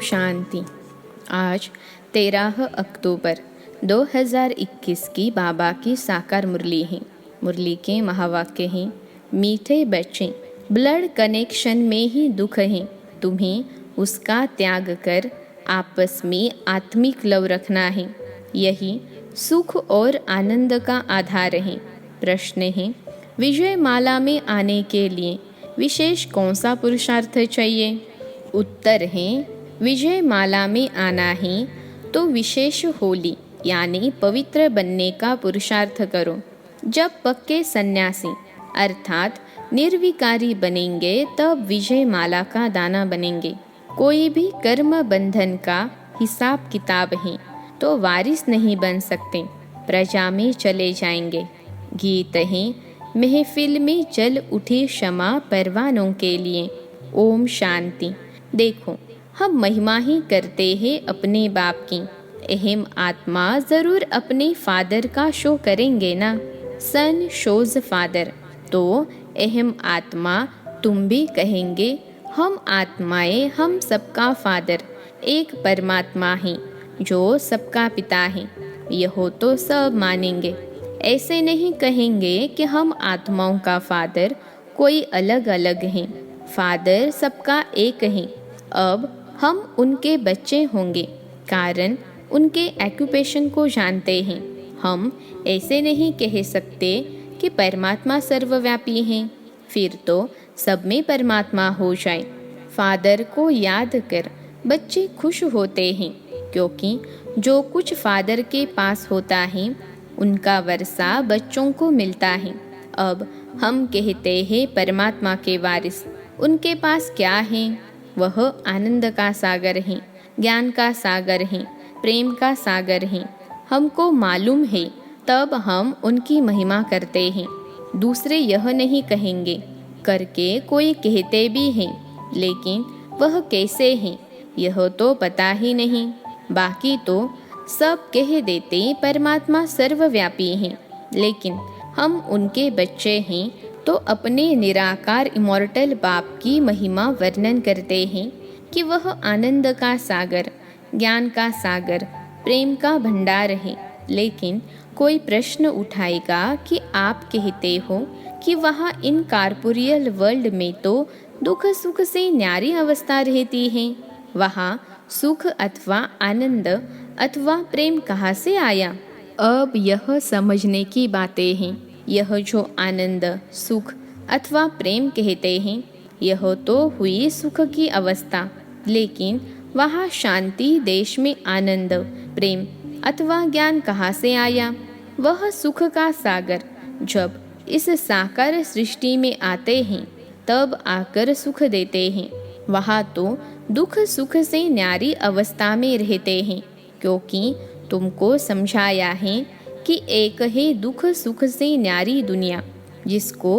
शांति। आज 13 अक्टूबर 2021 की बाबा की साकार मुरली है। मुरली के महावाक्य हैं, मीठे बच्चे, ब्लड कनेक्शन में ही दुख है, तुम्हें उसका त्याग कर आपस में आत्मिक लव रखना है, यही सुख और आनंद का आधार है। प्रश्न है, विजय माला में आने के लिए विशेष कौन सा पुरुषार्थ चाहिए? उत्तर है, विजय माला में आना है तो विशेष होली यानी पवित्र बनने का पुरुषार्थ करो। जब पक्के सन्यासी अर्थात निर्विकारी बनेंगे तब विजय माला का दाना बनेंगे। कोई भी कर्म बंधन का हिसाब किताब है तो वारिस नहीं बन सकते, प्रजा में चले जाएंगे। गीत है, महफिल में चल उठे क्षमा परवानों के लिए। ओम शांति। देखो, हम महिमा ही करते हैं अपने बाप की, अहम आत्मा जरूर अपने फादर का शो करेंगे ना। सन शोज फादर, तो अहम आत्मा तुम भी कहेंगे हम आत्माएं, हम सबका फादर एक परमात्मा है जो सबका पिता है। यह तो सब मानेंगे। ऐसे नहीं कहेंगे कि हम आत्माओं का फादर कोई अलग अलग हैं। फादर सबका एक है। अब हम उनके बच्चे होंगे कारण उनके ऑक्यूपेशन को जानते हैं। हम ऐसे नहीं कह सकते कि परमात्मा सर्वव्यापी हैं, फिर तो सब में परमात्मा हो जाए। फादर को याद कर बच्चे खुश होते हैं, क्योंकि जो कुछ फादर के पास होता है उनका वर्षा बच्चों को मिलता है। अब हम कहते हैं परमात्मा के वारिस, उनके पास क्या है? वह आनंद का सागर है, ज्ञान का सागर है, प्रेम का सागर है। हमको मालूम है तब हम उनकी महिमा करते हैं। दूसरे यह नहीं कहेंगे, करके कोई कहते भी हैं, लेकिन वह कैसे हैं यह तो पता ही नहीं। बाकी तो सब कह देते परमात्मा सर्वव्यापी हैं, लेकिन हम उनके बच्चे हैं तो अपने निराकार इमॉर्टल बाप की महिमा वर्णन करते हैं कि वह आनंद का सागर, ज्ञान का सागर, प्रेम का भंडार है। लेकिन कोई प्रश्न उठाएगा कि आप कहते हो कि वहाँ इन कॉर्पोरियल वर्ल्ड में तो दुख सुख से न्यारी अवस्था रहती है, वहाँ सुख अथवा आनंद अथवा प्रेम कहाँ से आया? अब यह समझने की बातें हैं। यह जो आनंद, सुख अथवा प्रेम कहते हैं, यह तो हुई सुख की अवस्था, लेकिन वहाँ शांति देश में आनंद, प्रेम अथवा ज्ञान कहाँ से आया? वह सुख का सागर जब इस साकार सृष्टि में आते हैं तब आकर सुख देते हैं। वहाँ तो दुख सुख से न्यारी अवस्था में रहते हैं, क्योंकि तुमको समझाया है कि एक है दुख सुख से न्यारी दुनिया जिसको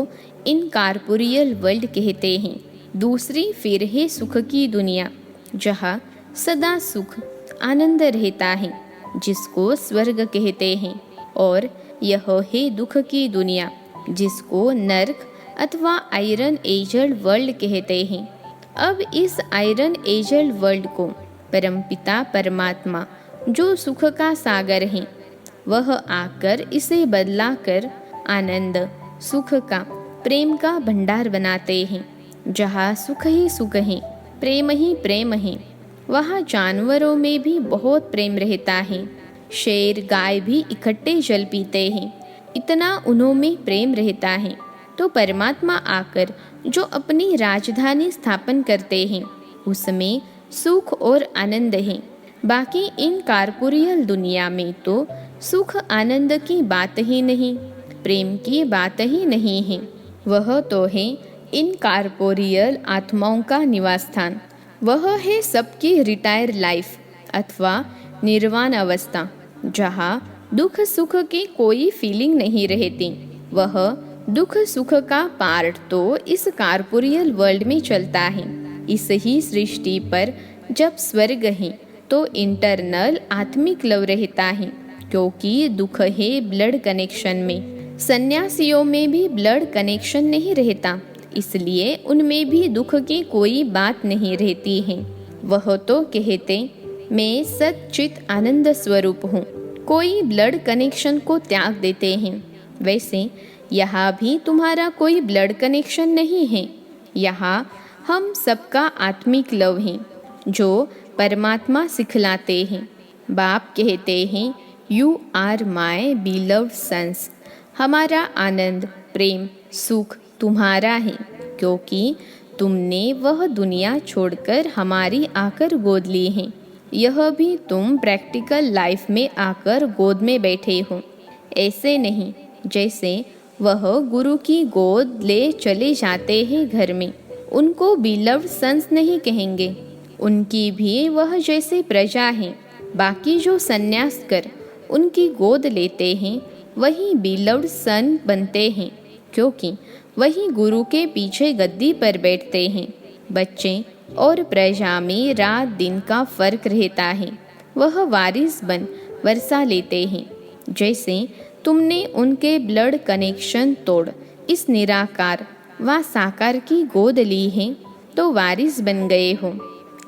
इन कॉर्पोरियल वर्ल्ड कहते हैं, दूसरी फिर है सुख की दुनिया जहाँ सदा सुख आनंद रहता है जिसको स्वर्ग कहते हैं, और यह है दुख की दुनिया जिसको नर्क अथवा आयरन एजल वर्ल्ड कहते हैं। अब इस आयरन एजल वर्ल्ड को परमपिता परमात्मा जो सुख का सागर है वह आकर इसे बदला कर आनंद, सुख का, प्रेम का भंडार बनाते हैं। जहाँ सुख ही सुख है, प्रेम ही प्रेम है, वहाँ जानवरों में भी बहुत प्रेम रहता है। शेर गाय भी इकट्ठे जल पीते हैं, इतना उन्हों में प्रेम रहता है। तो परमात्मा आकर जो अपनी राजधानी स्थापन करते हैं उसमें सुख और आनंद है। बाकी इन कॉर्पोरियल दुनिया में तो सुख आनंद की बात ही नहीं, प्रेम की बात ही नहीं है। वह तो है इन कॉर्पोरियल आत्माओं का निवास स्थान। वह है सबकी रिटायर लाइफ अथवा निर्वाण अवस्था जहाँ दुख सुख की कोई फीलिंग नहीं रहती। वह दुख सुख का पार्ट तो इस कॉर्पोरियल वर्ल्ड में चलता है। इस ही सृष्टि पर जब स्वर्ग है तो इंटरनल आत्मिक लव रहता है, क्योंकि दुख है ब्लड कनेक्शन में। सन्यासियों में भी ब्लड कनेक्शन नहीं रहता, इसलिए उनमें भी दुख की कोई बात नहीं रहती है। वह तो कहते मैं सच्चित आनंद स्वरूप हूँ, कोई ब्लड कनेक्शन को त्याग देते हैं। वैसे यहाँ भी तुम्हारा कोई ब्लड कनेक्शन नहीं है। यहाँ हम सबका आत्मिक लव है जो परमात्मा सिखलाते हैं। बाप कहते हैं you are my beloved sons. हमारा आनंद, प्रेम, सुख तुम्हारा है, क्योंकि तुमने वह दुनिया छोड़कर हमारी आकर गोद ली है। यह भी तुम प्रैक्टिकल लाइफ में आकर गोद में बैठे हो, ऐसे नहीं जैसे वह गुरु की गोद ले चले जाते हैं घर में। उनको बिलव्ड सन्स नहीं कहेंगे, उनकी भी वह जैसे प्रजा है। बाकी जो संन्यास कर उनकी गोद लेते हैं वही बिलव्ड सन बनते हैं, क्योंकि वही गुरु के पीछे गद्दी पर बैठते हैं। बच्चे और प्रजा में रात दिन का फर्क रहता है। वह वारिस बन वर्षा लेते हैं। जैसे तुमने उनके ब्लड कनेक्शन तोड़ इस निराकार व साकार की गोद ली है तो वारिस बन गए हो।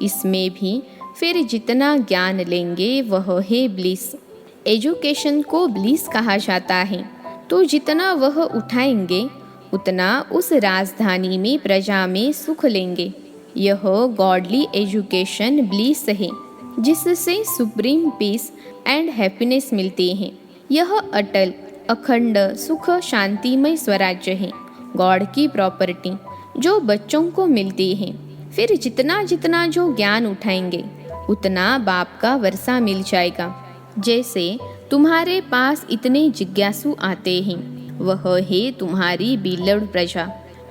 इसमें भी फिर जितना ज्ञान लेंगे वह है ब्लिस। एजुकेशन को ब्लिस कहा जाता है, तो जितना वह उठाएंगे उतना उस राजधानी में प्रजा में सुख लेंगे। यह गॉडली एजुकेशन ब्लिस है, जिससे सुप्रीम पीस एंड हैप्पीनेस मिलती है। यह अटल अखंड सुख शांतिमय स्वराज्य है, गॉड की प्रॉपर्टी जो बच्चों को मिलती है। फिर जितना जितना जो ज्ञान उठाएंगे उतना बाप का वर्षा मिल जाएगा। जैसे तुम्हारे पास इतने जिज्ञासु आते हैं, वह है तुम्हारी बिलव्ड प्रजा।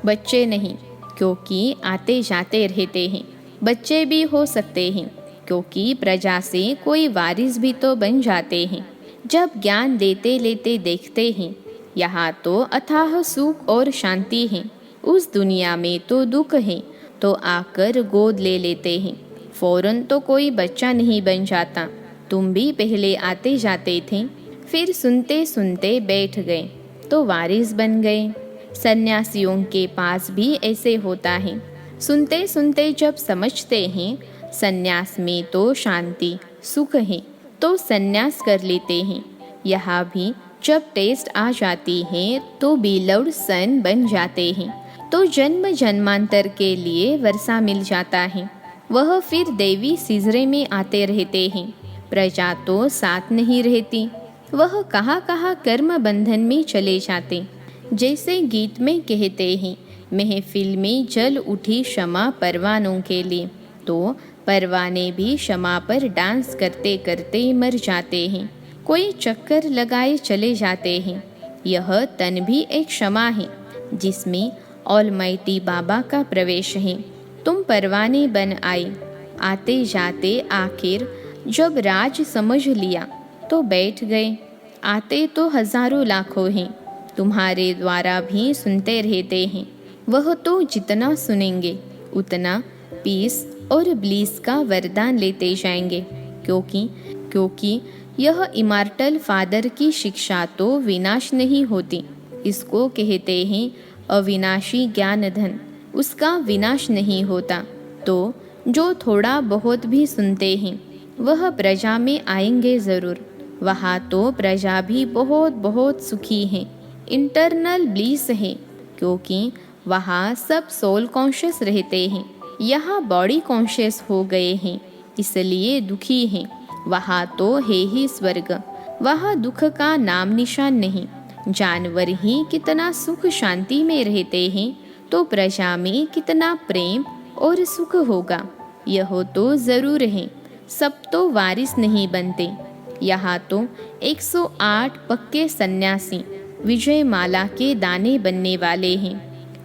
बच्चे नहीं, क्योंकि आते जाते रहते हैं। बच्चे भी हो सकते हैं, क्योंकि प्रजा से कोई वारिस भी तो बन जाते हैं। जब ज्ञान देते लेते देखते हैं यहाँ तो अथाह सुख और शांति है, उस दुनिया में तो दुख है, तो आकर गोद ले लेते हैं। फौरन तो कोई बच्चा नहीं बन जाता। तुम भी पहले आते जाते थे, फिर सुनते सुनते बैठ गए तो वारिस बन गए। सन्यासियों के पास भी ऐसे होता है। सुनते सुनते जब समझते हैं सन्यास में तो शांति सुख है, तो सन्यास कर लेते हैं। यहाँ भी जब टेस्ट आ जाती है तो बिलव्ड सन बन जाते हैं, तो जन्म जन्मांतर के लिए वर्षा मिल जाता है। वह फिर देवी सिजरे में आते रहते हैं। प्रजा तो साथ नहीं रहती, वह कहाँ कहाँ कर्म बंधन में चले जाते। जैसे गीत में कहते हैं महफिल में जल उठी क्षमा परवानों के लिए, तो परवाने भी क्षमा पर डांस करते करते मर जाते हैं। कोई चक्कर लगाए चले जाते हैं। यह तन भी एक क्षमा है, जिसमें ऑलमाइटी बाबा का प्रवेश है। तुम परवाने बन आए, आते जाते आखिर जब राज समझ लिया तो बैठ गए। आते तो हजारों लाखों हैं, तुम्हारे द्वारा भी सुनते रहते हैं। वह तो जितना सुनेंगे उतना पीस और ब्लीस का वरदान लेते जाएंगे, क्योंकि यह इमार्टल फादर की शिक्षा तो विनाश नहीं होती। इसको कहते हैं अविनाशी ज्ञान धन, उसका विनाश नहीं होता। तो जो थोड़ा बहुत भी सुनते हैं वह प्रजा में आएंगे ज़रूर। वहाँ तो प्रजा भी बहुत बहुत सुखी है, इंटरनल ब्लीस है, क्योंकि वहाँ सब सोल कॉन्शियस रहते हैं। यहाँ बॉडी कॉन्शियस हो गए हैं, इसलिए दुखी हैं। वहाँ तो है ही स्वर्ग, वहाँ दुख का नाम निशान नहीं। जानवर ही कितना सुख शांति में रहते हैं, तो प्रजा में कितना प्रेम और सुख होगा। यह तो ज़रूर है। सब तो वारिस नहीं बनते। यहाँ तो 108 पक्के सन्यासी विजय माला के दाने बनने वाले हैं।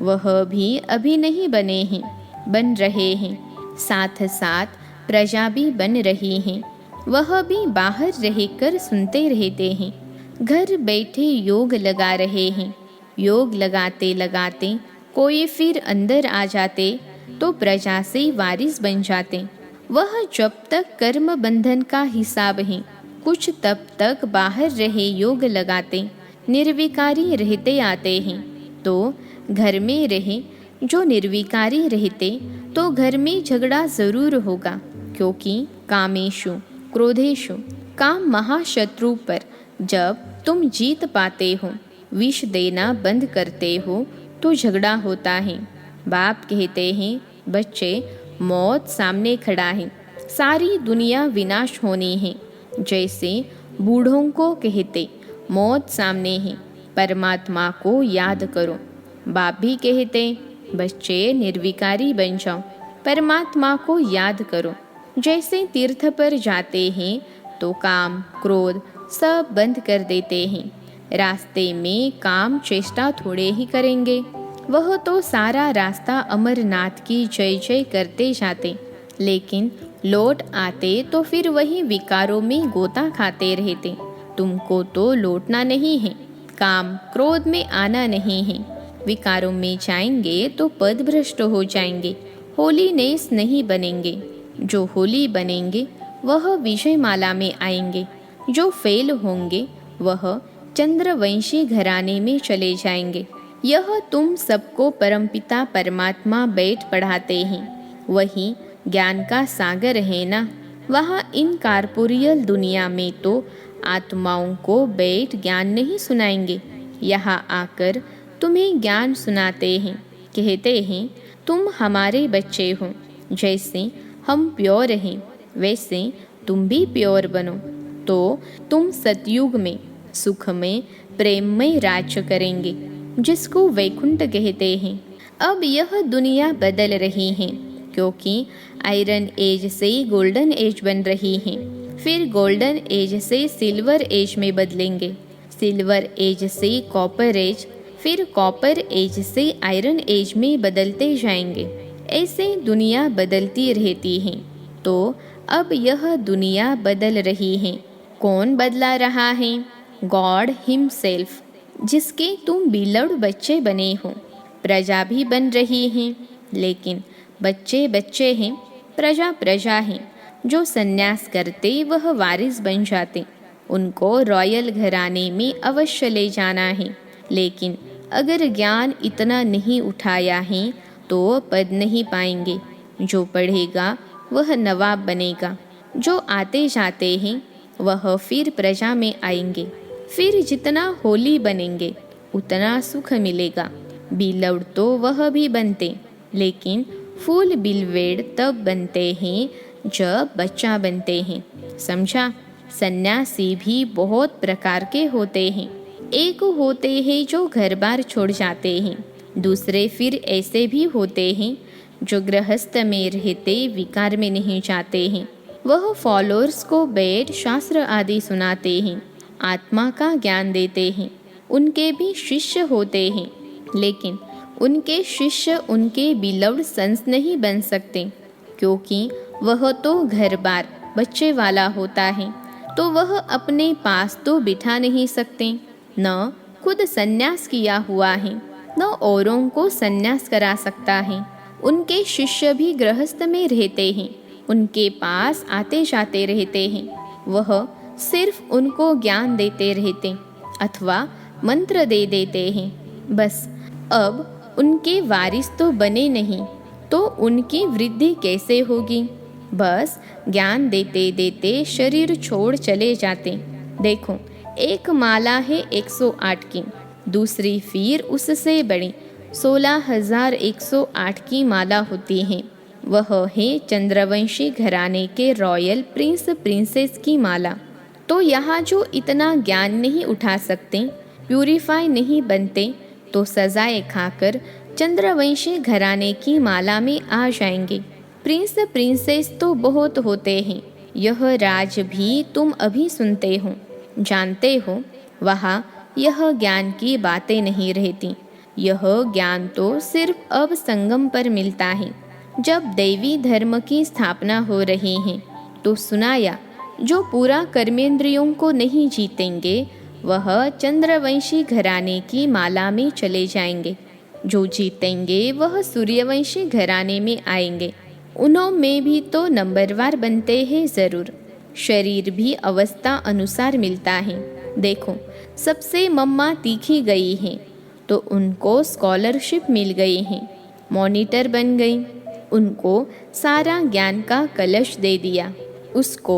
वह भी अभी नहीं बने हैं, बन रहे हैं। साथ साथ प्रजा भी बन रही हैं। वह भी बाहर रहकर सुनते रहते हैं। घर बैठे योग लगा रहे हैं। योग लगाते लगाते कोई फिर अंदर आ जाते तो प्रजा से वारिस बन जाते। वह जब तक कर्म बंधन का हिसाब है, कुछ तब तक बाहर रहे योग लगाते, निर्विकारी रहते आते हैं। तो घर में रहे जो निर्विकारी रहते, तो घर में झगड़ा ज़रूर होगा। क्योंकि कामेषु क्रोधेषु काम महाशत्रु पर जब तुम जीत पाते हो, विष देना बंद करते हो तो झगड़ा होता है। बाप कहते हैं, बच्चे मौत सामने खड़ा है, सारी दुनिया विनाश होनी है। जैसे बूढ़ों को कहते मौत सामने है, परमात्मा को याद करो। बाप भी कहते बच्चे निर्विकारी बन जाओ, परमात्मा को याद करो। जैसे तीर्थ पर जाते हैं तो काम क्रोध सब बंद कर देते हैं। रास्ते में काम चेष्टा थोड़े ही करेंगे, वह तो सारा रास्ता अमरनाथ की जय जय करते जाते, लेकिन लौट आते तो फिर वही विकारों में गोता खाते रहते। तुमको तो लौटना नहीं है, काम क्रोध में आना नहीं है। विकारों में जाएंगे तो पद भ्रष्ट हो जाएंगे, होलीनेस नहीं बनेंगे। जो होली बनेंगे वह विजयमाला में आएंगे, जो फेल होंगे वह चंद्रवंशी घराने में चले जाएंगे। यह तुम सबको परमपिता परमात्मा बैठ पढ़ाते हैं, वही ज्ञान का सागर है ना। वहाँ इन कार्पोरियल दुनिया में तो आत्माओं को बैठ ज्ञान नहीं सुनाएंगे, यहाँ आकर तुम्हें ज्ञान सुनाते हैं। कहते हैं तुम हमारे बच्चे हो, जैसे हम प्योर हैं वैसे तुम भी प्योर बनो, तो तुम सतयुग में सुख में प्रेम में राज्य करेंगे, जिसको वैकुंठ कहते हैं। अब यह दुनिया बदल रही है, क्योंकि आयरन एज से गोल्डन एज बन रही है, फिर गोल्डन एज से सिल्वर एज में बदलेंगे, सिल्वर एज से कॉपर एज, फिर कॉपर एज से आयरन एज में बदलते जाएंगे। ऐसे दुनिया बदलती रहती है। तो अब यह दुनिया बदल रही है। कौन बदला रहा है? गॉड हिमसेल्फ, जिसके तुम बिलव्ड बच्चे बने हो। प्रजा भी बन रही है, लेकिन बच्चे बच्चे हैं, प्रजा प्रजा है। जो संन्यास करते वह वारिस बन जाते, उनको रॉयल घराने में अवश्य ले जाना है। लेकिन अगर ज्ञान इतना नहीं उठाया है तो पद नहीं पाएंगे। जो पढ़ेगा वह नवाब बनेगा, जो आते जाते हैं वह फिर प्रजा में आएंगे। फिर जितना होली बनेंगे उतना सुख मिलेगा। बिलव्ड तो वह भी बनते, लेकिन फुल बिलवेड तब बनते हैं जब बच्चा बनते हैं। समझा? सन्यासी भी बहुत प्रकार के होते हैं। एक होते हैं जो घर बार छोड़ जाते हैं, दूसरे फिर ऐसे भी होते हैं जो गृहस्थ में रहते विकार में नहीं जाते हैं। वह फॉलोअर्स को वेद शास्त्र आदि सुनाते हैं, आत्मा का ज्ञान देते हैं। उनके भी शिष्य होते हैं, लेकिन उनके शिष्य उनके बिलव्ड सन्स नहीं बन सकते, क्योंकि वह तो घर बार बच्चे वाला होता है, तो वह अपने पास तो बिठा नहीं सकते। न खुद सन्यास किया हुआ है, न औरों को सन्यास करा सकता है। उनके शिष्य भी गृहस्थ में रहते हैं, उनके पास आते जाते रहते हैं। वह सिर्फ उनको ज्ञान देते रहते अथवा मंत्र दे देते हैं, बस। अब उनके वारिस तो बने नहीं, तो उनकी वृद्धि कैसे होगी? बस ज्ञान देते देते शरीर छोड़ चले जाते। देखो, एक माला है 108 की, दूसरी फिर उससे बड़ी 16,108 की माला होती है। वह है चंद्रवंशी घराने के रॉयल प्रिंस प्रिंसेस की माला। तो यहाँ जो इतना ज्ञान नहीं उठा सकते, प्यूरिफाई नहीं बनते, तो सजाएं खाकर चंद्रवंशी घराने की माला में आ जाएंगे। प्रिंस प्रिंसेस तो बहुत होते हैं, यह राज भी तुम अभी सुनते हो, जानते हो। वहाँ यह ज्ञान की बातें नहीं रहती। यह ज्ञान तो सिर्फ अब संगम पर मिलता है, जब दैवी धर्म की स्थापना हो रही है। तो सुनाया, जो पूरा कर्मेंद्रियों को नहीं जीतेंगे वह चंद्रवंशी घराने की माला में चले जाएंगे, जो जीतेंगे वह सूर्यवंशी घराने में आएंगे। उन्हों में भी तो नंबरवार बनते हैं ज़रूर। शरीर भी अवस्था अनुसार मिलता है। देखो, सबसे मम्मा तीखी गई हैं तो उनको स्कॉलरशिप मिल गई है, मॉनिटर बन गई। उनको सारा ज्ञान का कलश दे दिया। उसको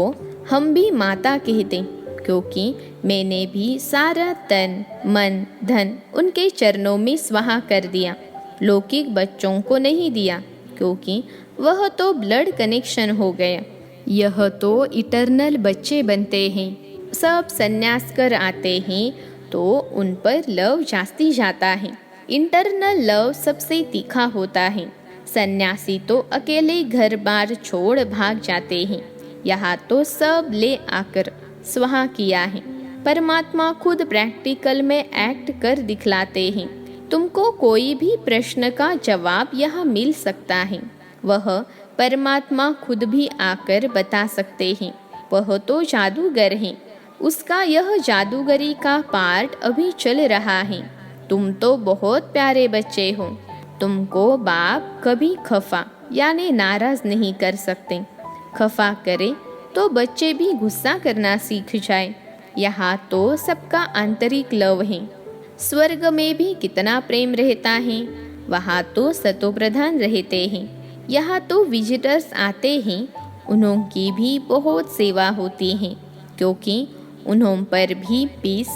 हम भी माता कहते, क्योंकि मैंने भी सारा तन मन धन उनके चरणों में स्वाहा कर दिया। लौकिक बच्चों को नहीं दिया, क्योंकि वह तो ब्लड कनेक्शन हो गया। यह तो इटर्नल बच्चे बनते हैं। सब संन्यास कर आते हैं तो उन पर लव जास्ती जाता है। इंटरनल लव सबसे तीखा होता है। सन्यासी तो अकेले घर बार छोड़ भाग जाते हैं। यहाँ तो सब ले आकर स्वाहा किया है। परमात्मा खुद प्रैक्टिकल में एक्ट कर दिखलाते हैं। तुमको कोई भी प्रश्न का जवाब यहाँ मिल सकता है। वह परमात्मा खुद भी आकर बता सकते हैं। वह तो जादूगर हैं। उसका यह जादूगरी का पार्ट अभी चल रहा है। तुम तो बहुत प्यारे बच्चे हो। तुमको बाप कभी खफा यानी नाराज नहीं कर सकते। खफा करे तो बच्चे भी गुस्सा करना सीख जाए। यहाँ तो सबका आंतरिक लव है। स्वर्ग में भी कितना प्रेम रहता है। वहाँ तो सतोप्रधान रहते हैं। यहाँ तो विजिटर्स आते हैं, उन्हों की भी बहुत सेवा होती है, क्योंकि उन्हों पर भी पीस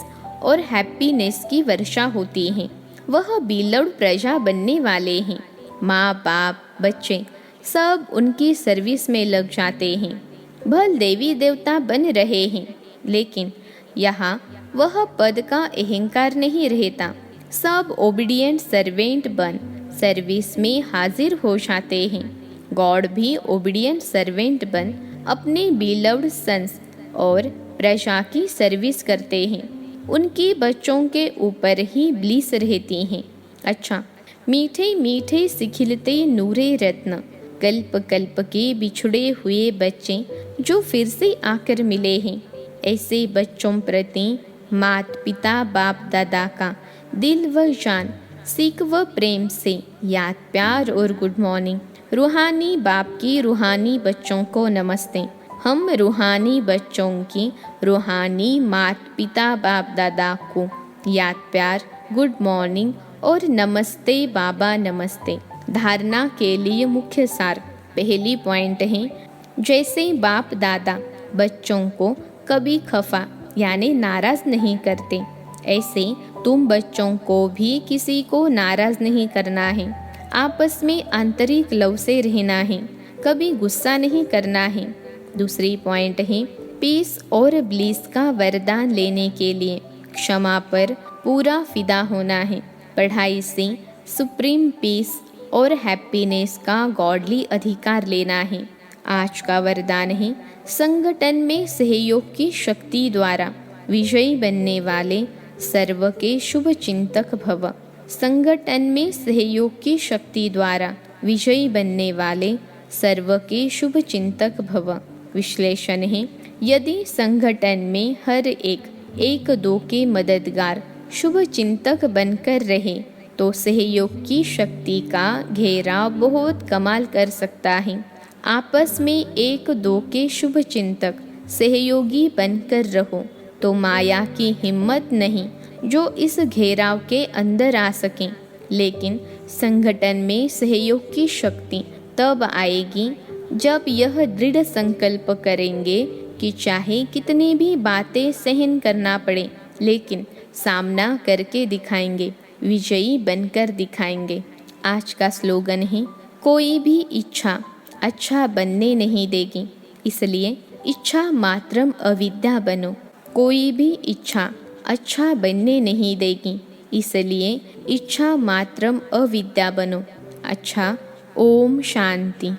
और हैप्पीनेस की वर्षा होती है। वह बिलव्ड प्रजा बनने वाले हैं। माँ बाप बच्चे सब उनकी सर्विस में लग जाते हैं। भल देवी देवता बन रहे हैं, लेकिन यहाँ वह पद का अहंकार नहीं रहता। सब ओबीडिएंट सर्वेंट बन सर्विस में हाजिर हो जाते हैं। गॉड भी ओबीडिएंट सर्वेंट बन अपने बिलव्ड सन्स और प्रजा की सर्विस करते हैं। उनके बच्चों के ऊपर ही ब्लिस रहती हैं। अच्छा, मीठे मीठे सिखिलते नूरे रत्न, कल्प कल्प के बिछुड़े हुए बच्चे जो फिर से आकर मिले हैं। ऐसे बच्चों प्रति मात पिता बाप दादा का दिल व जान सीख व प्रेम से याद प्यार और गुड मॉर्निंग। रूहानी बाप की रूहानी बच्चों को नमस्ते। हम रूहानी बच्चों की रूहानी मात पिता बाप दादा को याद प्यार गुड मॉर्निंग और नमस्ते बाबा नमस्ते। धारणा के लिए मुख्य सार। पहली पॉइंट है, जैसे बाप दादा बच्चों को कभी खफा यानी नाराज नहीं करते, ऐसे तुम बच्चों को भी किसी को नाराज नहीं करना है। आपस में आंतरिक लव से रहना है, कभी गुस्सा नहीं करना है। दूसरी पॉइंट है, पीस और ब्लिस का वरदान लेने के लिए क्षमा पर पूरा फिदा होना है। पढ़ाई से सुप्रीम पीस और हैप्पीनेस का गॉडली अधिकार लेना है। आज का वरदान है, संगठन में सहयोग की शक्ति द्वारा विजयी बनने वाले सर्व के शुभ चिंतक भव। संगठन में सहयोग की शक्ति द्वारा विजयी बनने वाले सर्व के शुभ चिंतक भव। विश्लेषण है, यदि संगठन में हर एक दो के मददगार शुभ चिंतक बनकर रहे तो सहयोग की शक्ति का घेराव बहुत कमाल कर सकता है। आपस में एक दो के शुभ चिंतक सहयोगी बनकर रहो तो माया की हिम्मत नहीं जो इस घेराव के अंदर आ सके। लेकिन संगठन में सहयोग की शक्ति तब आएगी जब यह दृढ़ संकल्प करेंगे कि चाहे कितनी भी बातें सहन करना पड़े, लेकिन सामना करके दिखाएंगे, विजयी बनकर दिखाएंगे। आज का स्लोगन है, कोई भी इच्छा अच्छा बनने नहीं देगी, इसलिए इच्छा मात्रम अविद्या बनो। कोई भी इच्छा अच्छा बनने नहीं देगी, इसलिए इच्छा मात्रम अविद्या बनो। अच्छा, ओम शांति।